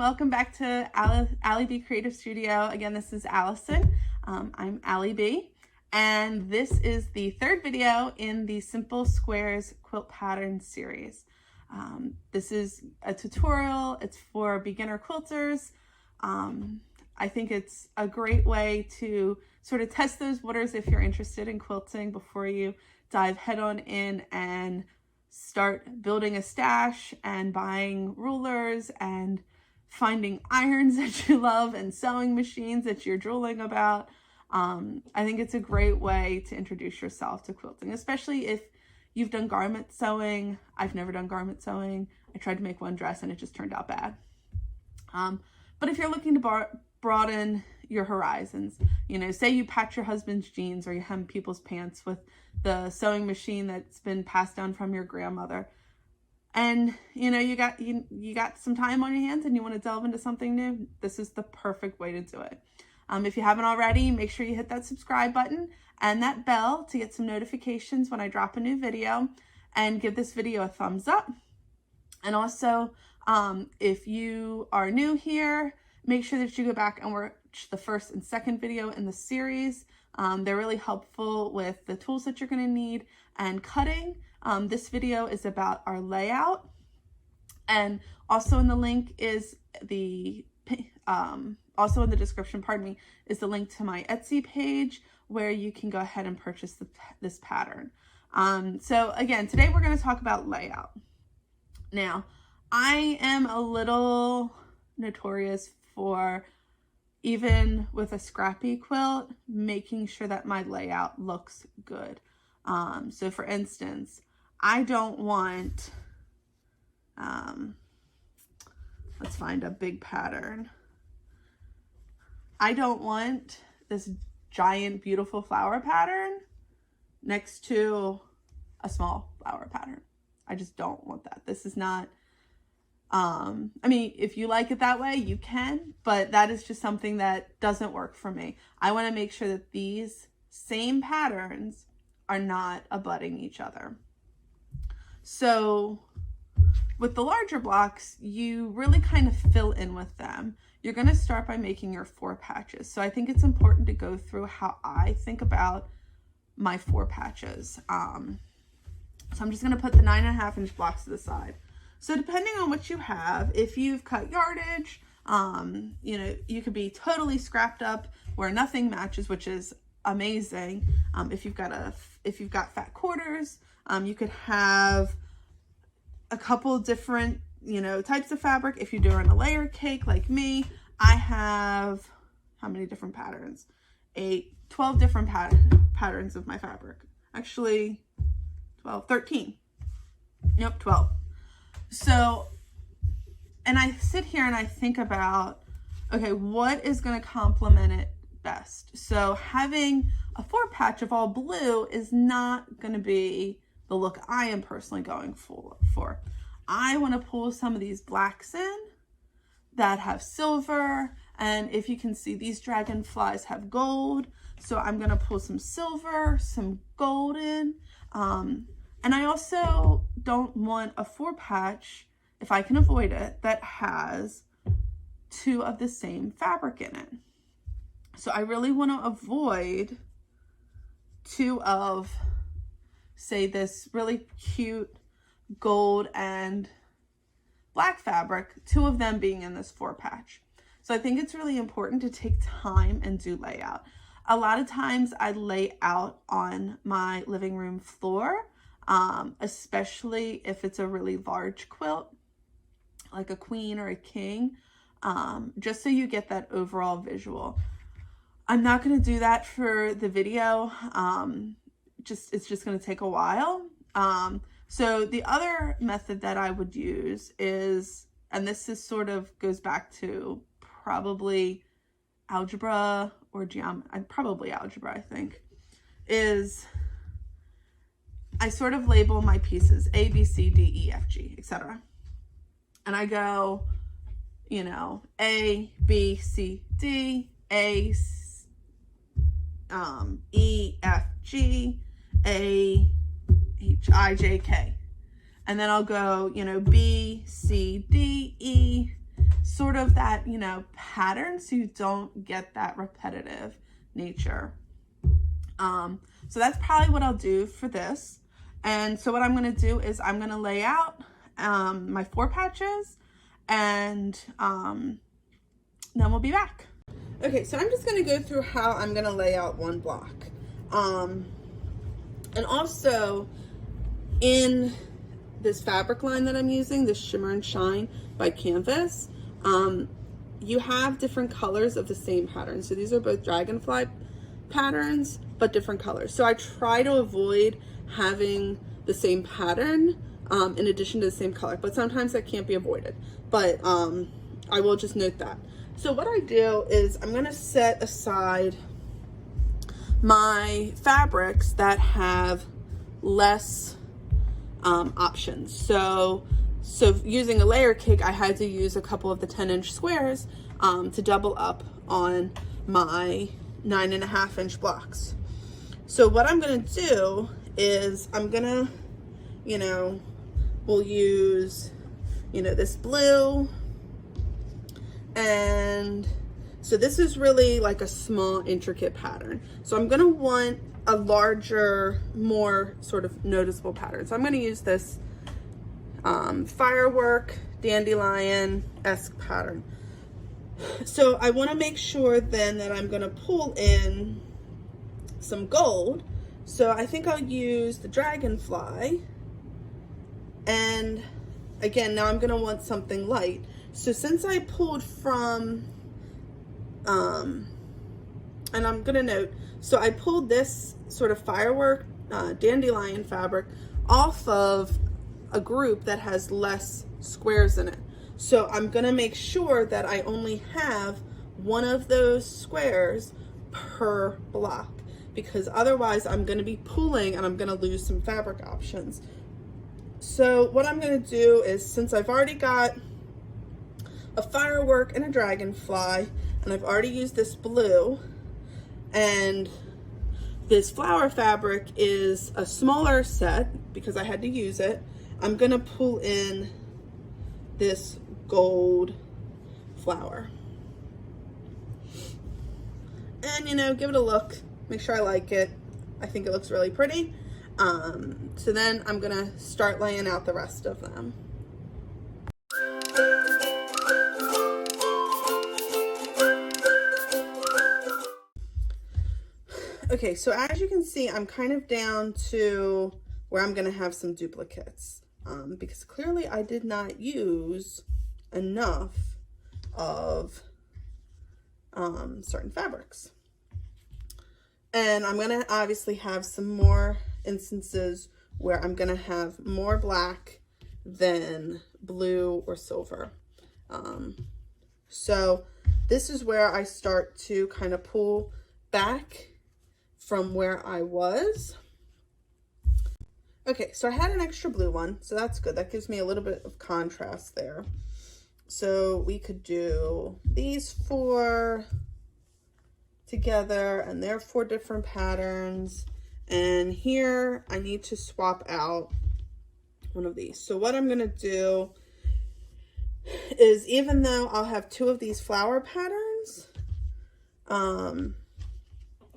welcome back to Allie B Creative Studio. Again, this is Allison. I'm Allie B, and this is the third video in the Simple Squares quilt pattern series. This is a tutorial. It's for beginner quilters. I think it's a great way to sort of test those waters if you're interested in quilting before you dive head on in and start building a stash and buying rulers and finding irons that you love and sewing machines that you're drooling about. I think it's a great way to introduce yourself to quilting, especially if you've done garment sewing. I've never done garment sewing. I tried to make one dress and it just turned out bad. But if you're looking to broaden your horizons, you know, say you patch your husband's jeans or you hem people's pants with the sewing machine that's been passed down from your grandmother, and you know you got some time on your hands and you want to delve into something new, this is the perfect way to do it. If you haven't already, make sure you hit that subscribe button and that bell to get some notifications when I drop a new video, and give this video a thumbs up. And also, if you are new here, make sure that you go back and watch the first and second video in the series. They're really helpful with the tools that you're going to need and cutting. This video is about our layout, and also in the link is also in the description, pardon me, is the link to my Etsy page where you can go ahead and purchase this pattern. So again, today we're going to talk about layout. Now, I am a little notorious for, even with a scrappy quilt, making sure that my layout looks good. So for instance, I don't want, let's find a big pattern. I don't want this giant, beautiful flower pattern next to a small flower pattern. I just don't want that. This is not, I mean, if you like it that way, you can, but that is just something that doesn't work for me. I want to make sure that these same patterns are not abutting each other. So with the larger blocks, you really kind of fill in with them. You're going to start by making your 4 patches. So I think it's important to go through how I think about my 4 patches. So I'm just going to put the 9.5 inch blocks to the side. So depending on what you have, if you've cut yardage, you know, you could be totally scrapped up where nothing matches, which is amazing. If you've got fat quarters, you could have a couple different, you know, types of fabric. If you're doing a layer cake like me, I have, how many different patterns? 12 different patterns of my fabric. Actually, 13. Nope, 12. So, and I sit here and I think about, okay, what is going to complement it best? So having a 4 patch of all blue is not going to be the look I am personally going for. I want to pull some of these blacks in that have silver, and if you can see, these dragonflies have gold, so I'm going to pull some silver, some gold in. And I also don't want a 4 patch, if I can avoid it, that has 2 of the same fabric in it. So I really want to avoid 2 of, say, this really cute gold and black fabric, 2 of them being in this 4 patch. So I think it's really important to take time and do layout. A lot of times I lay out on my living room floor, especially if it's a really large quilt, like a queen or a king, just so you get that overall visual. I'm not going to do that for the video. It's just going to take a while. So the other method that I would use is, and this is sort of goes back to probably algebra or probably algebra, I think, is I sort of label my pieces A, B, C, D, E, F, G, etc. And I go, you know, A, B, C, D, A, E, F, G, A, H, I, J, K. And then I'll go, you know, B, C, D, E, sort of that, you know, pattern so you don't get that repetitive nature. So that's probably what I'll do for this. And so what I'm going to do is I'm going to lay out my 4 patches, and then we'll be back. Okay, so I'm just going to go through how I'm going to lay out one block. And also in this fabric line that I'm using, this Shimmer and Shine by Canvas, you have different colors of the same pattern. So these are both dragonfly patterns, but different colors. So I try to avoid having the same pattern in addition to the same color, but sometimes that can't be avoided. But I will just note that. So what I do is I'm going to set aside my fabrics that have less options. So using a layer cake, I had to use a couple of the 10-inch squares to double up on my 9.5-inch blocks. So what I'm going to do is I'm going to, you know, we'll use, you know, this blue. And so this is really like a small intricate pattern. So I'm going to want a larger, more sort of noticeable pattern. So I'm going to use this firework dandelion-esque pattern. So I want to make sure then that I'm going to pull in some gold. So I think I'll use the dragonfly. And again, now I'm going to want something light. So since I pulled from, and I'm going to note, so I pulled this sort of firework dandelion fabric off of a group that has less squares in it. So I'm going to make sure that I only have one of those squares per block, because otherwise I'm going to be pulling and I'm going to lose some fabric options. So what I'm going to do is, since I've already got a firework and a dragonfly, and I've already used this blue, and this flower fabric is a smaller set because I had to use it, I'm going to pull in this gold flower. And, you know, give it a look, make sure I like it. I think it looks really pretty. So then I'm going to start laying out the rest of them. Okay, so as you can see, I'm kind of down to where I'm going to have some duplicates, because clearly I did not use enough of certain fabrics. And I'm going to obviously have some more instances where I'm going to have more black than blue or silver. So this is where I start to kind of pull back from where I was. Okay, so I had an extra blue one, so that's good. That gives me a little bit of contrast there. So we could do these 4 together, and they're 4 different patterns. And here I need to swap out one of these. So what I'm going to do is, even though I'll have 2 of these flower patterns,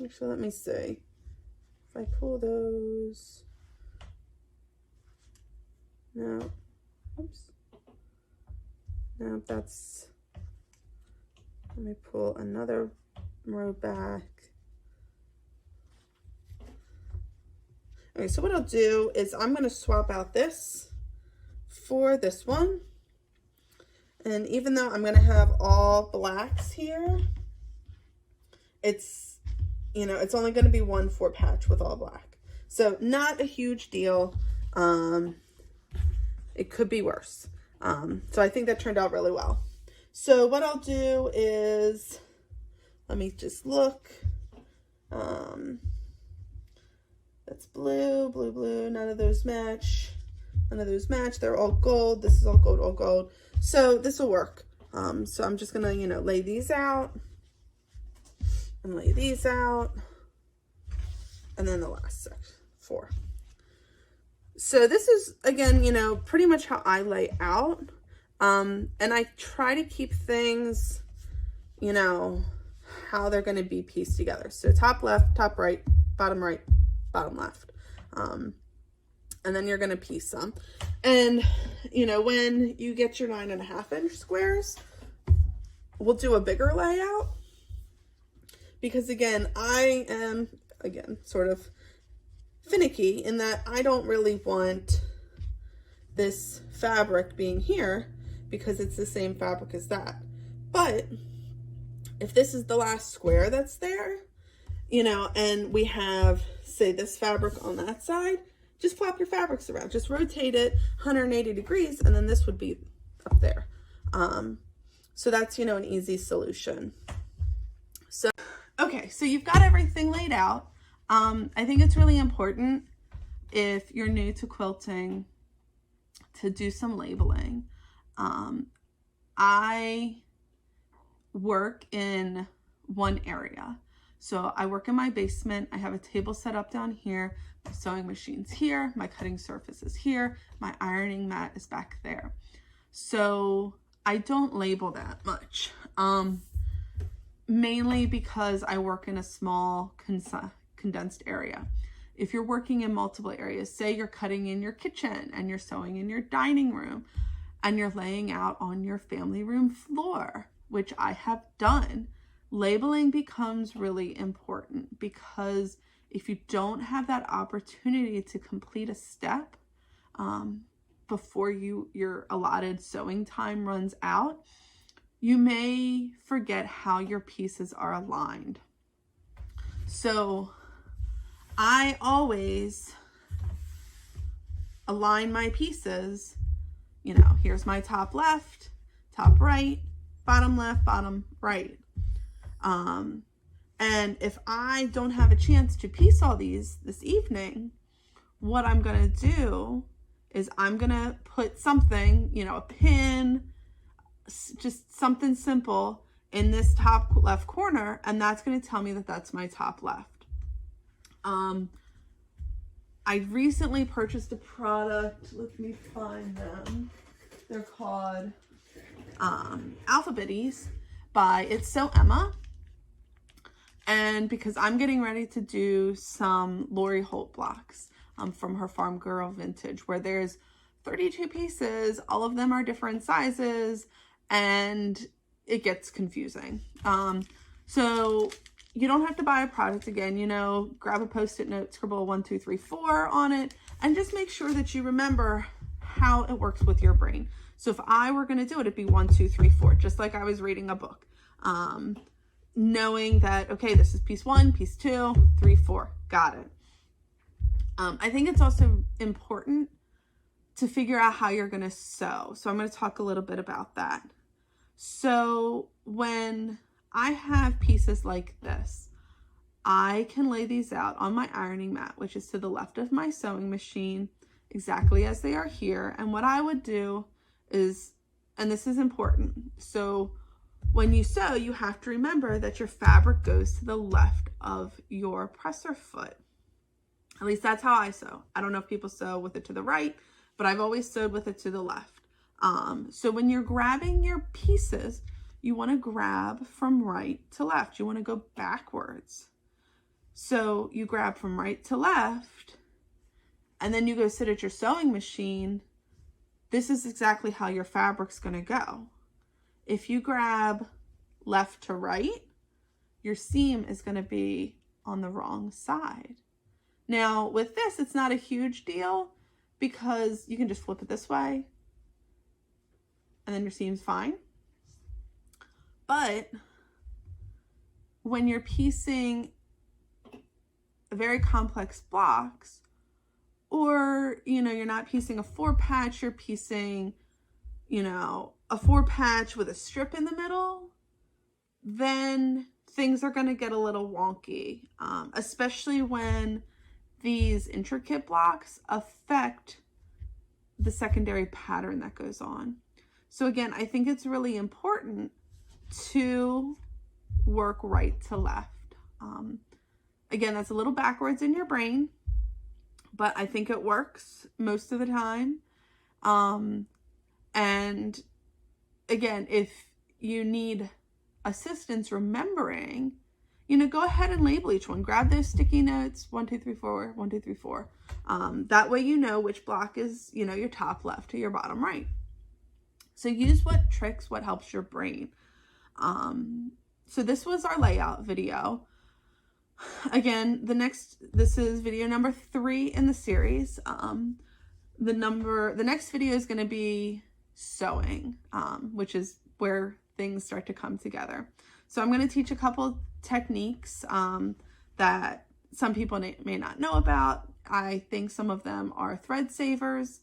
actually, let me see. If I pull those, no, oops, no, that's, let me pull another row back. Okay, so what I'll do is I'm going to swap out this for this one. And even though I'm going to have all blacks here, it's, you know, it's only going to be 1 4 patch with all black. So not a huge deal. It could be worse. So I think that turned out really well. So what I'll do is, let me just look. That's blue, blue, blue. None of those match. None of those match. They're all gold. This is all gold, all gold. So this will work. So I'm just going to, you know, lay these out. And lay these out, and then the last 4. So this is, again, you know, pretty much how I lay out. And I try to keep things, you know, how they're going to be pieced together. So top left, top right, bottom left. And then you're going to piece them. And, you know, when you get your 9.5-inch squares, we'll do a bigger layout. Because again, I am, sort of finicky in that I don't really want this fabric being here because it's the same fabric as that. But if this is the last square that's there, you know, and we have, say, this fabric on that side, just flap your fabrics around. Just rotate it 180 degrees, and then this would be up there. So that's, you know, an easy solution. So, okay, so you've got everything laid out. I think it's really important, if you're new to quilting, to do some labeling. I work in one area. So I work in my basement. I have a table set up down here. My sewing machine's here. My cutting surface is here. My ironing mat is back there. So I don't label that much. Mainly because I work in a small condensed area. If you're working in multiple areas, say you're cutting in your kitchen and you're sewing in your dining room and you're laying out on your family room floor, which I have done, labeling becomes really important, because if you don't have that opportunity to complete a step before your allotted sewing time runs out, you may forget how your pieces are aligned. So I always align my pieces, you know, here's my top left, top right, bottom left, bottom right. And if I don't have a chance to piece all these this evening, what I'm gonna do is I'm gonna put something, you know, a pin, just something simple in this top left corner, and that's going to tell me that that's my top left. I recently purchased a product. Let me find them. They're called Alphabetties by It's So Emma. And because I'm getting ready to do some Lori Holt blocks from her Farm Girl Vintage, where there's 32 pieces, all of them are different sizes, and it gets confusing. So you don't have to buy a product again, you know, grab a Post-it note, scribble 1, 2, 3, 4 on it, and just make sure that you remember how it works with your brain. So if I were going to do it, it'd be 1, 2, 3, 4, just like I was reading a book. Knowing that, okay, this is piece 1, piece 2, 3, 4, got it. I think it's also important to figure out how you're going to sew. So I'm going to talk a little bit about that. So when I have pieces like this, I can lay these out on my ironing mat, which is to the left of my sewing machine, exactly as they are here. And what I would do is, and this is important, so when you sew, you have to remember that your fabric goes to the left of your presser foot. At least that's how I sew. I don't know if people sew with it to the right, but I've always sewed with it to the left. So when you're grabbing your pieces, you want to grab from right to left. You want to go backwards. So you grab from right to left, and then you go sit at your sewing machine. This is exactly how your fabric's going to go. If you grab left to right, your seam is going to be on the wrong side. Now with this, it's not a huge deal because you can just flip it this way and then your seam's fine. But when you're piecing very complex blocks, or, you know, you're not piecing a 4-patch, you're piecing, you know, a 4-patch with a strip in the middle, then things are going to get a little wonky, especially when these intricate blocks affect the secondary pattern that goes on. So again, I think it's really important to work right to left. Again, that's a little backwards in your brain, but I think it works most of the time. And again, if you need assistance remembering, you know, go ahead and label each one. Grab those sticky notes, 1, 2, 3, 4, 1, 2, 3, 4. That way you know which block is, you know, your top left to your bottom right. So use what tricks, what helps your brain. So this was our layout video. Again, this is video number 3 in the series. The next video is going to be sewing, which is where things start to come together. So I'm going to teach a couple techniques that some people may not know about. I think some of them are thread savers.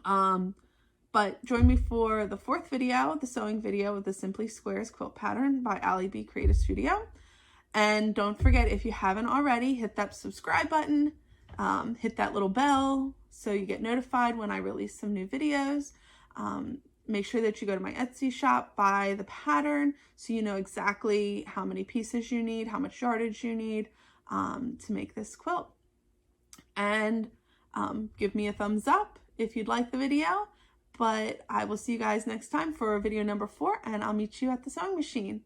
But join me for the 4th video, the sewing video with the Simply Squares quilt pattern by Ali B Creative Studio. And don't forget, if you haven't already, hit that subscribe button, hit that little bell so you get notified when I release some new videos. Make sure that you go to my Etsy shop, buy the pattern so you know exactly how many pieces you need, how much yardage you need to make this quilt. And give me a thumbs up if you'd like the video. But I will see you guys next time for video number 4, and I'll meet you at the sewing machine.